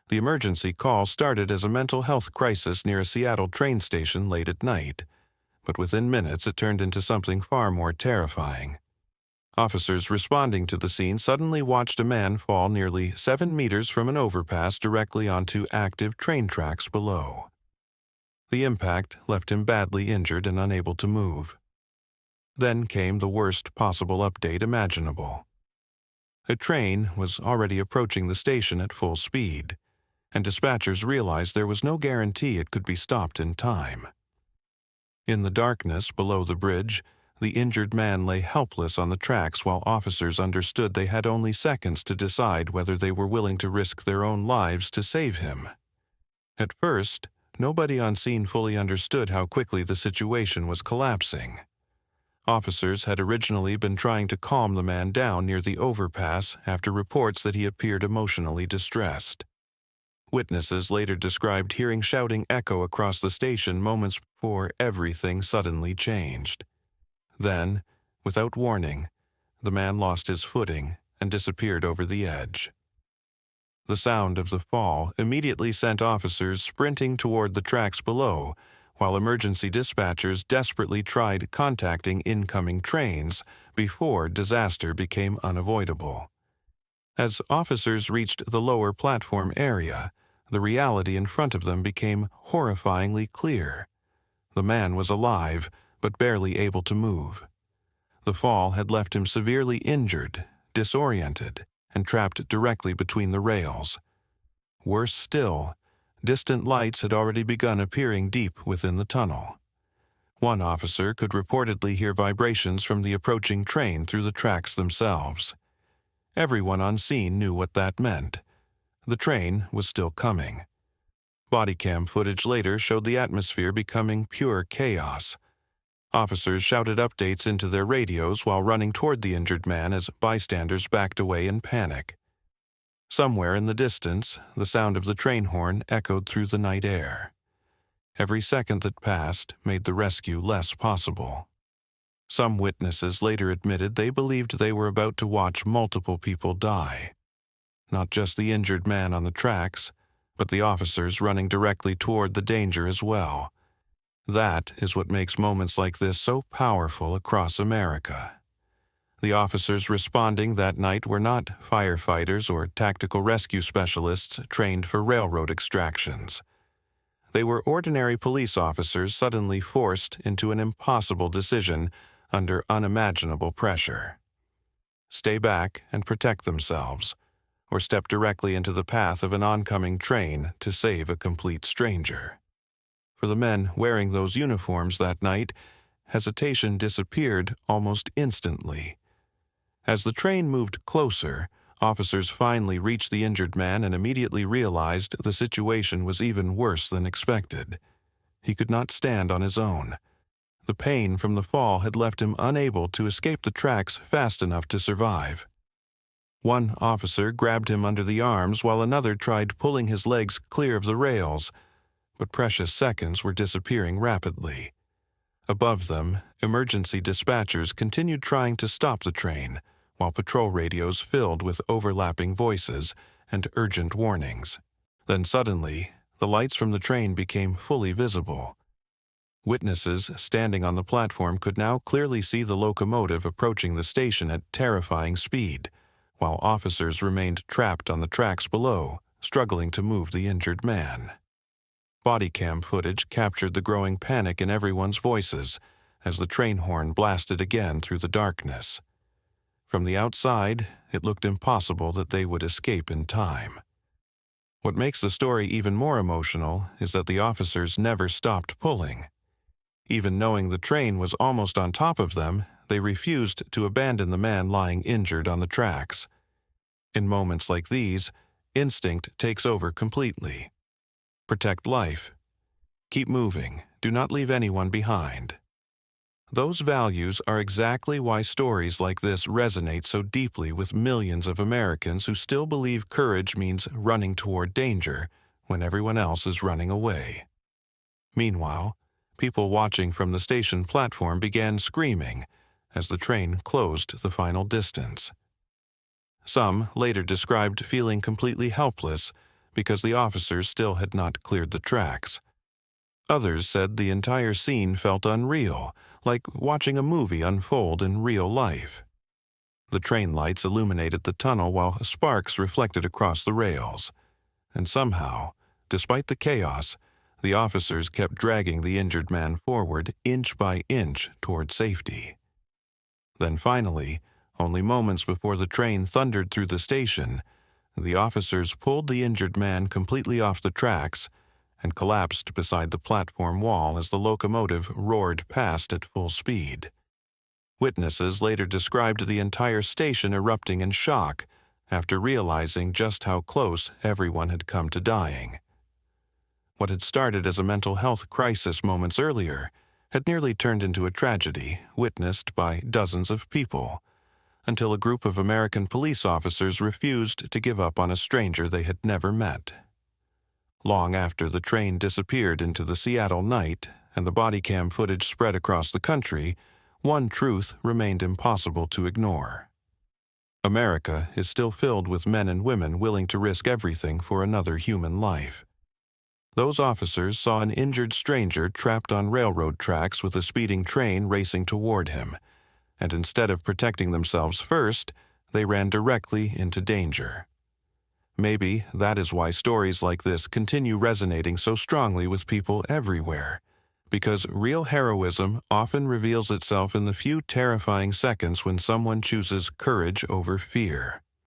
The emergency call started as a mental health crisis near a Seattle train station late at night, but within minutes it turned into something far more terrifying. Officers responding to the scene suddenly watched a man fall nearly 7 meters from an overpass directly onto active train tracks below. The impact left him badly injured and unable to move. Then came the worst possible update imaginable. A train was already approaching the station at full speed, and dispatchers realized there was no guarantee it could be stopped in time. In the darkness below the bridge, the injured man lay helpless on the tracks while officers understood they had only seconds to decide whether they were willing to risk their own lives to save him. At first, nobody on scene fully understood how quickly the situation was collapsing. Officers had originally been trying to calm the man down near the overpass after reports that he appeared emotionally distressed. Witnesses later described hearing shouting echo across the station moments before everything suddenly changed. Then, without warning, the man lost his footing and disappeared over the edge. The sound of the fall immediately sent officers sprinting toward the tracks below, while emergency dispatchers desperately tried contacting incoming trains before disaster became unavoidable. As officers reached the lower platform area, the reality in front of them became horrifyingly clear. The man was alive, but barely able to move. The fall had left him severely injured, disoriented, and trapped directly between the rails. Worse still, distant lights had already begun appearing deep within the tunnel. One officer could reportedly hear vibrations from the approaching train through the tracks themselves. Everyone on scene knew what that meant. The train was still coming. Bodycam footage later showed the atmosphere becoming pure chaos. Officers shouted updates into their radios while running toward the injured man as bystanders backed away in panic. Somewhere in the distance, the sound of the train horn echoed through the night air. Every second that passed made the rescue less possible. Some witnesses later admitted they believed they were about to watch multiple people die. Not just the injured man on the tracks, but the officers running directly toward the danger as well. That is what makes moments like this so powerful across America. The officers responding that night were not firefighters or tactical rescue specialists trained for railroad extractions. They were ordinary police officers suddenly forced into an impossible decision under unimaginable pressure. Stay back and protect themselves, or step directly into the path of an oncoming train to save a complete stranger. For the men wearing those uniforms that night, hesitation disappeared almost instantly. As the train moved closer, officers finally reached the injured man and immediately realized the situation was even worse than expected. He could not stand on his own. The pain from the fall had left him unable to escape the tracks fast enough to survive. One officer grabbed him under the arms while another tried pulling his legs clear of the rails, but precious seconds were disappearing rapidly. Above them, emergency dispatchers continued trying to stop the train, while patrol radios filled with overlapping voices and urgent warnings. Then suddenly, the lights from the train became fully visible. Witnesses standing on the platform could now clearly see the locomotive approaching the station at terrifying speed, while officers remained trapped on the tracks below, struggling to move the injured man. Bodycam footage captured the growing panic in everyone's voices as the train horn blasted again through the darkness. From the outside, it looked impossible that they would escape in time. What makes the story even more emotional is that the officers never stopped pulling. Even knowing the train was almost on top of them, they refused to abandon the man lying injured on the tracks. In moments like these, instinct takes over completely. Protect life. Keep moving. Do not leave anyone behind. Those values are exactly why stories like this resonate so deeply with millions of Americans who still believe courage means running toward danger when everyone else is running away. Meanwhile, people watching from the station platform began screaming as the train closed the final distance. Some later described feeling completely helpless because the officers still had not cleared the tracks. Others said the entire scene felt unreal, like watching a movie unfold in real life. The train lights illuminated the tunnel while sparks reflected across the rails. And somehow, despite the chaos, the officers kept dragging the injured man forward inch by inch toward safety. Then finally, only moments before the train thundered through the station, the officers pulled the injured man completely off the tracks and collapsed beside the platform wall as the locomotive roared past at full speed. Witnesses later described the entire station erupting in shock after realizing just how close everyone had come to dying. What had started as a mental health crisis moments earlier had nearly turned into a tragedy witnessed by dozens of people, until a group of American police officers refused to give up on a stranger they had never met. Long after the train disappeared into the Seattle night and the Bodycam footage spread across the country, one truth remained impossible to ignore. America is still filled with men and women willing to risk everything for another human life. Those officers saw an injured stranger trapped on railroad tracks with a speeding train racing toward him, and instead of protecting themselves first, they ran directly into danger. Maybe that is why stories like this continue resonating so strongly with people everywhere, because real heroism often reveals itself in the few terrifying seconds when someone chooses courage over fear.